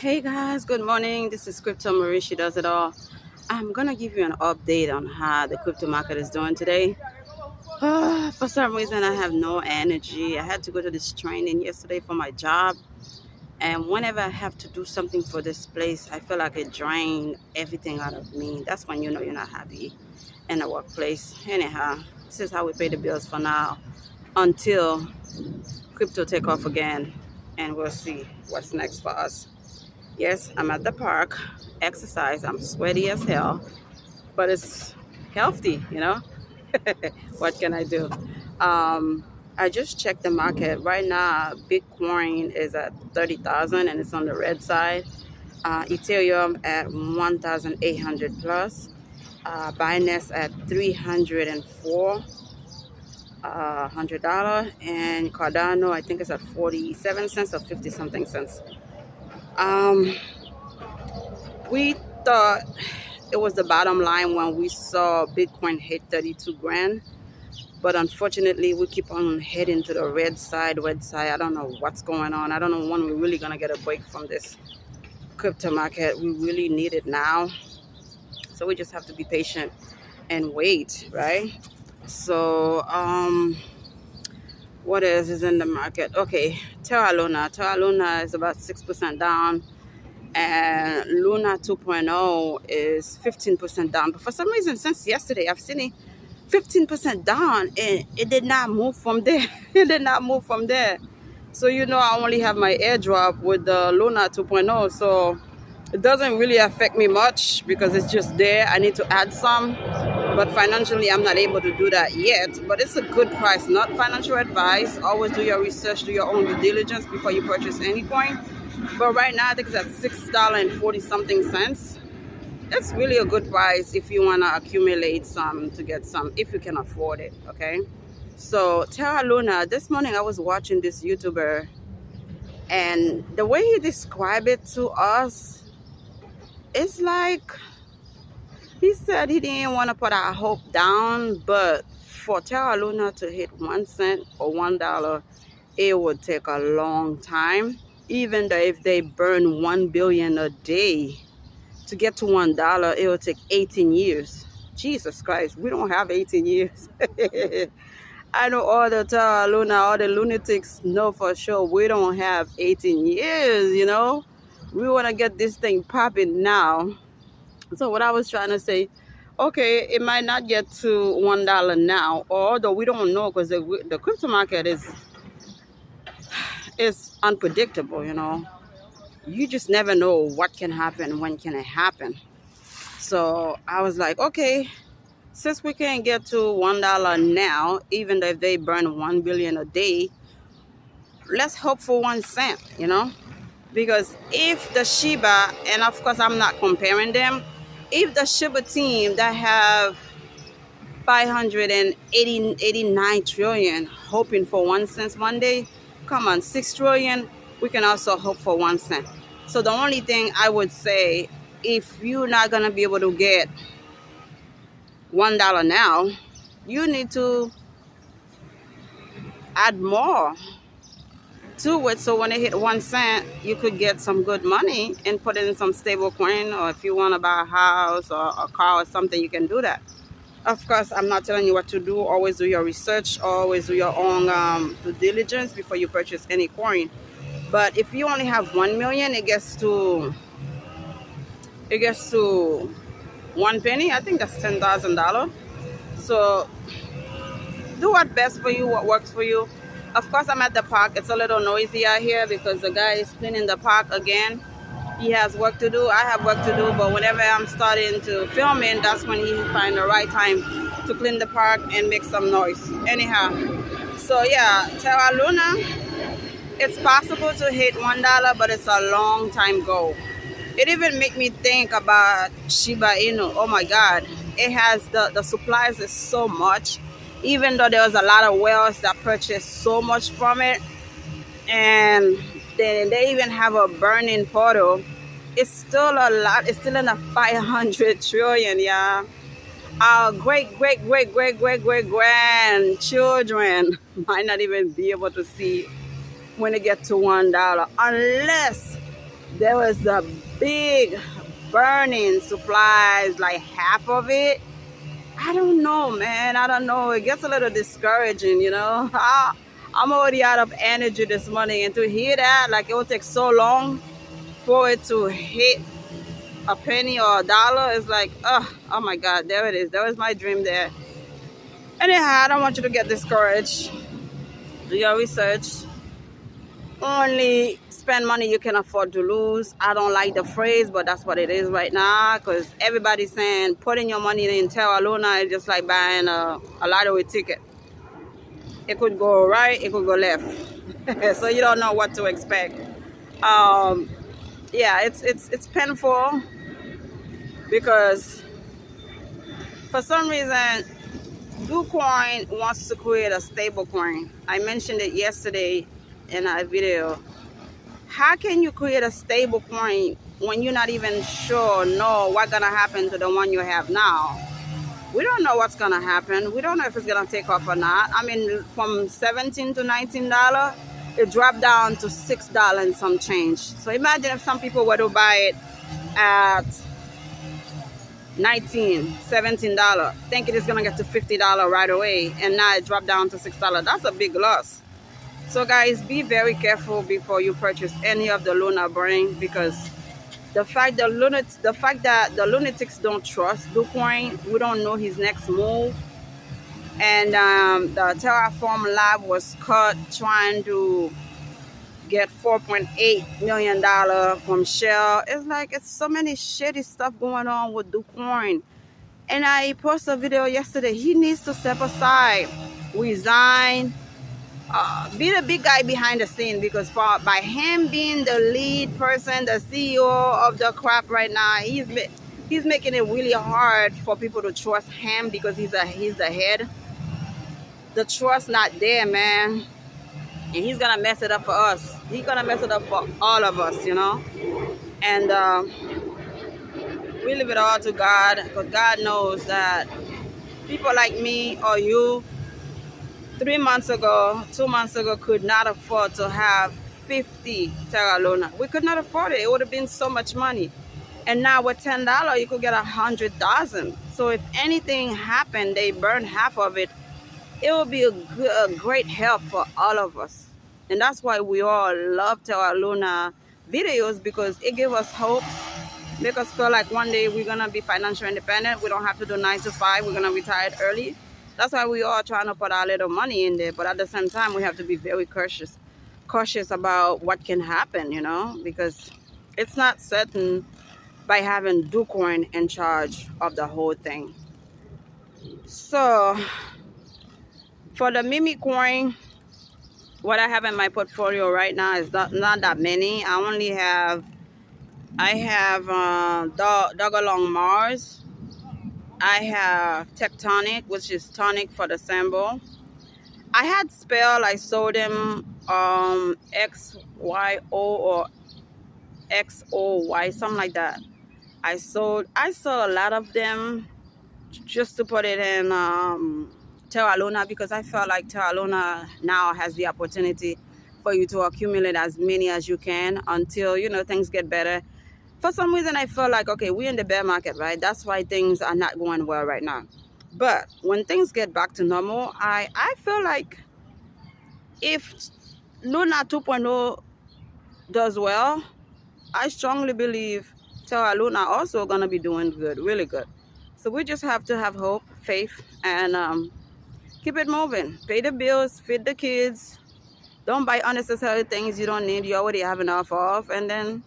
Hey guys, good morning. This is Crypto Marie. She does it all. I'm gonna give you an update on how the crypto market is doing today. For some reason, I have no energy. I had to go to this training yesterday for my job, and whenever I have to do something for this place, I feel like it drained everything out of me. That's when you know you're not happy in the workplace. Anyhow, this is how we pay the bills for now until crypto take off again, and we'll see what's next for us. Yes, I'm at the park, exercise. I'm sweaty as hell, but it's healthy. What can I do? I just checked the market. Right now, Bitcoin is at 30,000 and it's on the red side. Ethereum at 1,800 plus. Binance at 304 $100, and Cardano I think is at 47 cents or 50 something cents. Um, we thought it was the bottom line when we saw Bitcoin hit 32 grand, but unfortunately we keep on heading to the red side. I don't know what's going on. I don't know when we're really gonna get a break from this crypto market. We really need it now, so we just have to be patient and wait, right? So what else is in the market? Okay, Terra Luna is about 6% down, and Luna 2.0 is 15% down. But for some reason, since yesterday, I've seen it 15% down, and it did not move from there. It did not move from there. So I only have my airdrop with the Luna 2.0, so it doesn't really affect me much because it's just there. I need to add some, but financially I'm not able to do that yet. But it's a good price. Not financial advice. Always do your research, do your own due diligence before you purchase any coin. But right now I think it's at $6.40 something cents. That's really a good price if you want to accumulate some, to get some, if you can afford it. Okay, so Terra Luna, this morning I was watching this YouTuber, and the way he described it to us, it's like he said he didn't want to put our hope down, but for Terra Luna to hit 1 cent or $1, it would take a long time. Even though if they burn 1 billion a day to get to $1, it will take 18 years. Jesus Christ, we don't have 18 years. I know all the Terra Luna, all the lunatics know for sure we don't have 18 years. We want to get this thing popping now. So what I was trying to say, okay, it might not get to $1 now, although we don't know, because the crypto market is unpredictable. You just never know what can happen, when can it happen. So I was like, okay, since we can't get to $1 now, even if they burn 1 billion a day, let's hope for 1 cent. Because if the Shiba, and of course I'm not comparing them, if the Shiba team that have 589 trillion hoping for 1 cent one day, come on, 6 trillion, we can also hope for 1 cent. So the only thing I would say, if you're not gonna be able to get $1 now, you need to add more to it, so when it hit 1 cent, you could get some good money and put it in some stable coin, or if you want to buy a house or a car or something, you can do that. Of course, I'm not telling you what to do. Always do your research, always do your own due diligence before you purchase any coin. But if you only have 1 million, it gets to 1 penny. I think that's $10,000. So do what's best for you, what works for you. Of course, I'm at the park. It's a little noisy out here because the guy is cleaning the park again. He has work to do. I have work to do. But whenever I'm starting to film in, that's when he finds the right time to clean the park and make some noise. Anyhow, so yeah, Terra Luna, it's possible to hit $1, but it's a long time goal. It even make me think about Shiba Inu. Oh my God, it has the supplies is so much. Even though there was a lot of whales that purchased so much from it, and they even have a burning portal, it's still a lot. It's still in the 500 trillion. Yeah, our great grandchildren might not even be able to see when it gets to $1, unless There was the big burning supplies, like half of it. I don't know, man. I don't know. It gets a little discouraging, you know. I'm already out of energy this morning, and to hear that, like it will take so long for it to hit a penny or a dollar, is like, oh my God, there it is. There was my dream there. Anyhow, I don't want you to get discouraged. Do your research. Only spend money you can afford to lose. I don't like the phrase, but that's what it is right now, because everybody's saying putting your money in Terra Luna is just like buying a lottery ticket. It could go right, it could go left. So you don't know what to expect. Yeah, it's painful because for some reason Docoin wants to create a stable coin. I mentioned it yesterday in a video. How can you create a stable coin when you're not even sure what's gonna happen to the one you have now? We don't know what's gonna happen. We don't know if it's gonna take off or not. I mean, from $17 to $19, it dropped down to $6 and some change. So imagine if some people were to buy it at $19, $17, thinking it's gonna get to $50 right away, and now it dropped down to $6. That's a big loss. So guys, be very careful before you purchase any of the Luna brain, because the fact that the lunatics don't trust Docoin, we don't know his next move. And the Terraform lab was caught trying to get $4.8 million from Shell. It's like, it's so many shady stuff going on with Docoin. And I posted a video yesterday. He needs to step aside, resign, be the big guy behind the scene, because by him being the lead person, the CEO of the crap right now, he's making it really hard for people to trust him, because he's the head. The trust not there, man, and he's gonna mess it up for us. He's gonna mess it up for all of us, you know. And we leave it all to God, because God knows that people like me or you 3 months ago, 2 months ago, could not afford to have 50 Terra Luna. We could not afford it. It would have been so much money. And now with $10, you could get 100,000. So if anything happened, they burn half of it. It will be a great help for all of us. And that's why we all love Terra Luna videos, because it gives us hope, make us feel like one day we're gonna be financially independent. We don't have to do 9 to 5. We're gonna retire early. That's why we are trying to put our little money in there. But at the same time, we have to be very cautious about what can happen, you know, because it's not certain by having Docoin in charge of the whole thing. So for the Mimi coin, what I have in my portfolio right now is not that many. I have Dog Along Mars. I have Tectonic, which is tonic for the symbol. I had Spell. I sold them XYO or XOY, something like that. I sold a lot of them just to put it in Terra Luna, because I felt like Terra Luna now has the opportunity for you to accumulate as many as you can until, you know, things get better. For some reason, I feel like, okay, we're in the bear market, right? That's why things are not going well right now. But when things get back to normal, I feel like if Luna 2.0 does well, I strongly believe Terra Luna also going to be doing good, really good. So we just have to have hope, faith, and keep it moving. Pay the bills, feed the kids. Don't buy unnecessary things you don't need. You already have enough of. And then,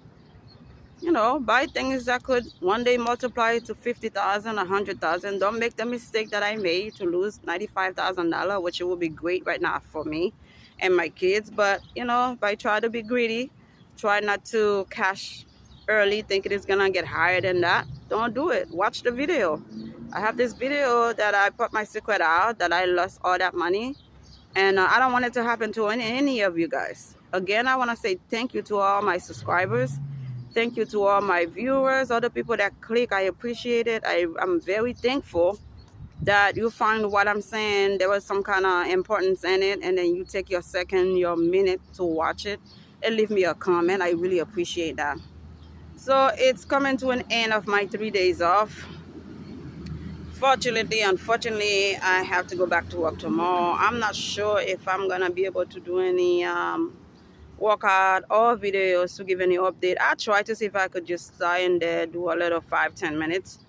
you know, buy things that could one day multiply to 50,000, 100,000. Don't make the mistake that I made to lose $95,000, which it would be great right now for me and my kids. But, you know, by trying to be greedy, try not to cash early, thinking it's gonna get higher than that. Don't do it. Watch the video. I have this video that I put my secret out, that I lost all that money, and I don't want it to happen to any of you guys. Again, I want to say thank you to all my subscribers. Thank you to all my viewers, other people that click. I appreciate it. I'm very thankful that you find what I'm saying, there was some kind of importance in it, and then you take your second, your minute to watch it and leave me a comment. I really appreciate that. So it's coming to an end of my 3 days off. Unfortunately, I have to go back to work tomorrow. I'm not sure if I'm gonna be able to do any workout or videos to give any update. I try to see if I could just stay in there, do a little 5-10 minutes,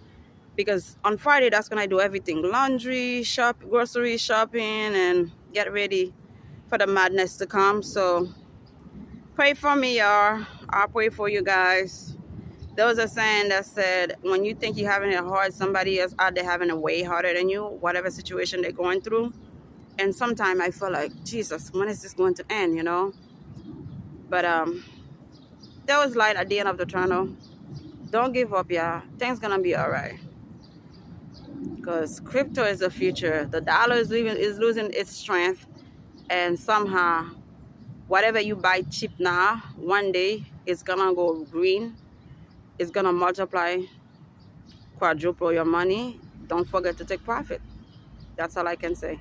because on Friday that's when I do everything: laundry, grocery shopping, and get ready for the madness to come. So pray for me, y'all. I'll pray for you guys. There was a saying that said, when you think you're having it hard, somebody else out there having it way harder than you, whatever situation they're going through. And sometimes I feel like, Jesus, when is this going to end, you know? But there was light at the end of the tunnel. Don't give up, y'all. Things gonna be all right. Because crypto is the future. The dollar is losing its strength. And somehow, whatever you buy cheap now, one day it's gonna go green. It's gonna multiply, quadruple your money. Don't forget to take profit. That's all I can say.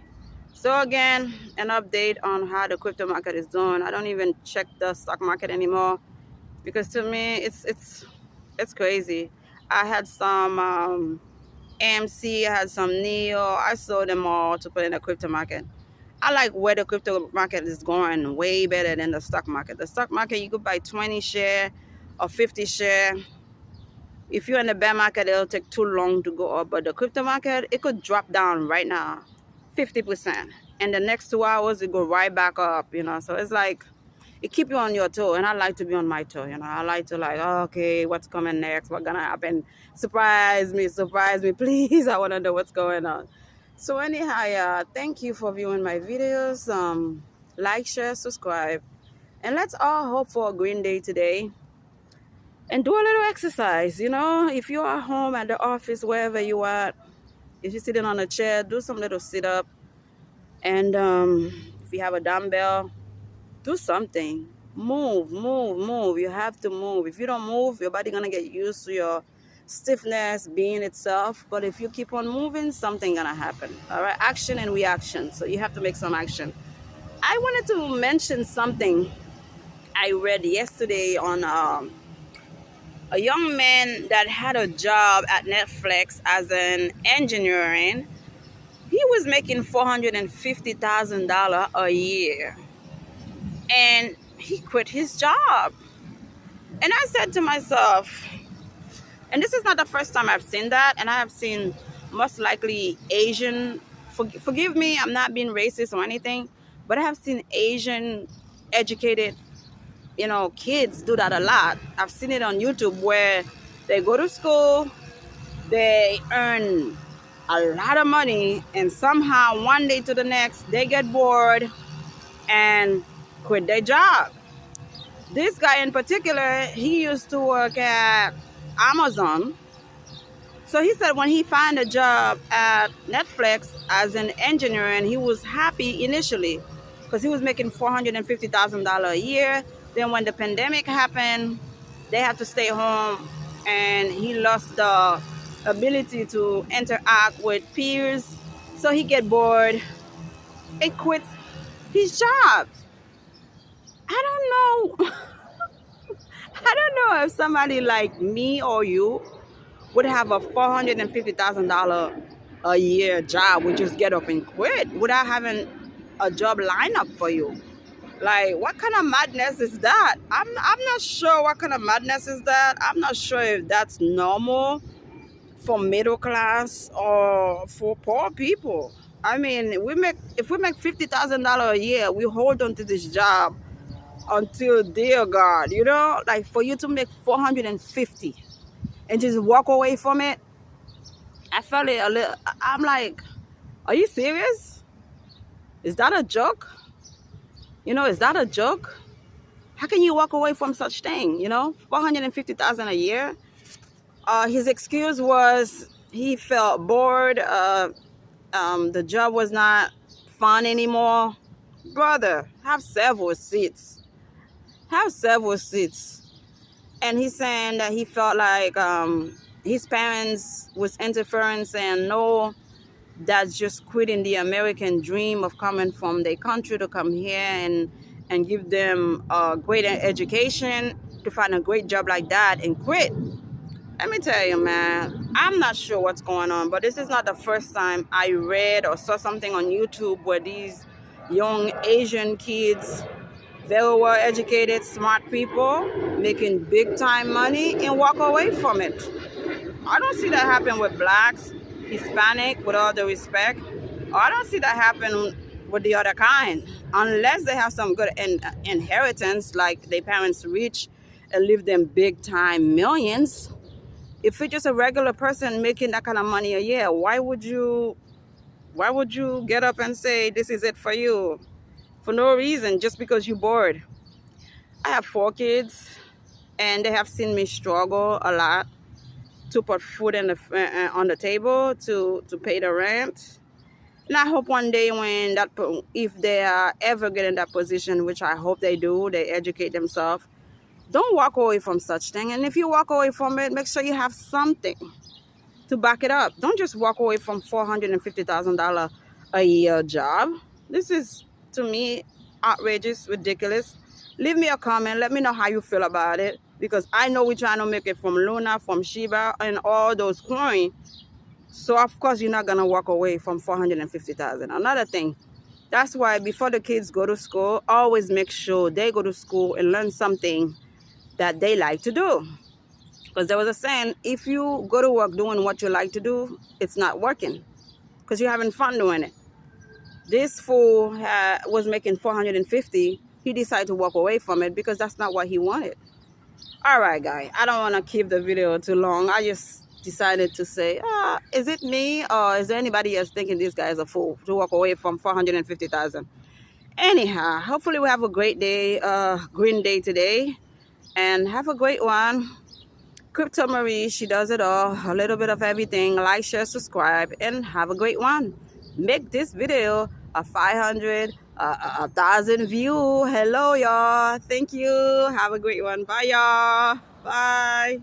So again, an update on how the crypto market is doing. I don't even check the stock market anymore, because to me it's crazy. I had some AMC, I had some Neo. I sold them all to put in the crypto market. I like where the crypto market is going way better than the stock market. The stock market, you could buy 20 share or 50 share. If you're in the bear market, it'll take too long to go up. But the crypto market, it could drop down right now 50%. And the next 2 hours, it go right back up, you know. So it's like, it keep you on your toe. And I like to be on my toe, you know. I like to oh, okay, what's coming next? What's going to happen? Surprise me, please. I want to know what's going on. So anyhow, thank you for viewing my videos. Like, share, subscribe. And let's all hope for a green day today. And do a little exercise, you know. If you are home, at the office, wherever you are, if you're sitting on a chair, do some little sit-up. And if you have a dumbbell, do something. Move. You have to move. If you don't move, your body gonna get used to your stiffness being itself. But if you keep on moving, something gonna happen. All right, action and reaction. So you have to make some action. I wanted to mention something I read yesterday on a young man that had a job at Netflix as an engineering. He was making $450,000 a year, and he quit his job. And I said to myself, and this is not the first time I've seen that, and I have seen most likely Asian, forgive me, I'm not being racist or anything, but I have seen Asian educated, you know, kids do that a lot. I've seen it on YouTube where they go to school, they earn a lot of money, and somehow one day to the next they get bored and quit their job. This guy in particular, he used to work at Amazon. So he said when he found a job at Netflix as an engineer, and he was happy initially because he was making $450,000 a year. Then when the pandemic happened, they had to stay home, and he lost the ability to interact with peers. So he get bored and quits his job. I don't know. I don't know if somebody like me or you would have a $450,000 a year job, would just get up and quit without having a job lined up for you. Like, what kind of madness is that? I'm not sure what kind of madness is that. I'm not sure if that's normal for middle class or for poor people. I mean, if we make $50,000 a year, we hold on to this job until, dear God, you know, like for you to make 450 and just walk away from it. I felt it a little. I'm like, are you serious? Is that a joke? You know, is that a joke? How can you walk away from such thing? You know, 450,000 a year. His excuse was he felt bored. The job was not fun anymore. Brother, have several seats. And he's saying that he felt like his parents was interference, and no, that's just quitting the American dream of coming from their country to come here and give them a greater education. to find a great job like that and quit. Let me tell you, man, I'm not sure what's going on, but this is not the first time I read or saw something on YouTube where these young Asian kids, very well educated, smart people, making big time money and walk away from it. I don't see that happen with blacks, Hispanic, with all the respect. I don't see that happen with the other kind, unless they have some good inheritance, like their parents rich and leave them big time millions. If you're just a regular person making that kind of money a year, why would you get up and say this is it for you? For no reason, just because you're bored. I have 4 kids, and they have seen me struggle a lot to put food on the table, to pay the rent. And I hope one day when if they are ever get in that position, which I hope they do, they educate themselves. Don't walk away from such thing. And if you walk away from it, make sure you have something to back it up. Don't just walk away from $450,000 a year job. This is, to me, outrageous, ridiculous. Leave me a comment. Let me know how you feel about it, because I know we're trying to make it from Luna, from Shiba, and all those coins. So of course you're not gonna walk away from 450,000. Another thing, that's why before the kids go to school, always make sure they go to school and learn something that they like to do. Because there was a saying, if you go to work doing what you like to do, it's not working, because you're having fun doing it. This fool was making 450. He decided to walk away from it because that's not what he wanted. All right, guys, I don't want to keep the video too long. I just decided to say, is it me, or is there anybody else thinking this guy is a fool to walk away from 450,000? Anyhow, hopefully we have a great day, green day today, and have a great one. Crypto Marie, she does it all, a little bit of everything. Like, share, subscribe, and have a great one. Make this video a 500, 1,000 view. Hello, y'all. Thank you. Have a great one. Bye, y'all. Bye.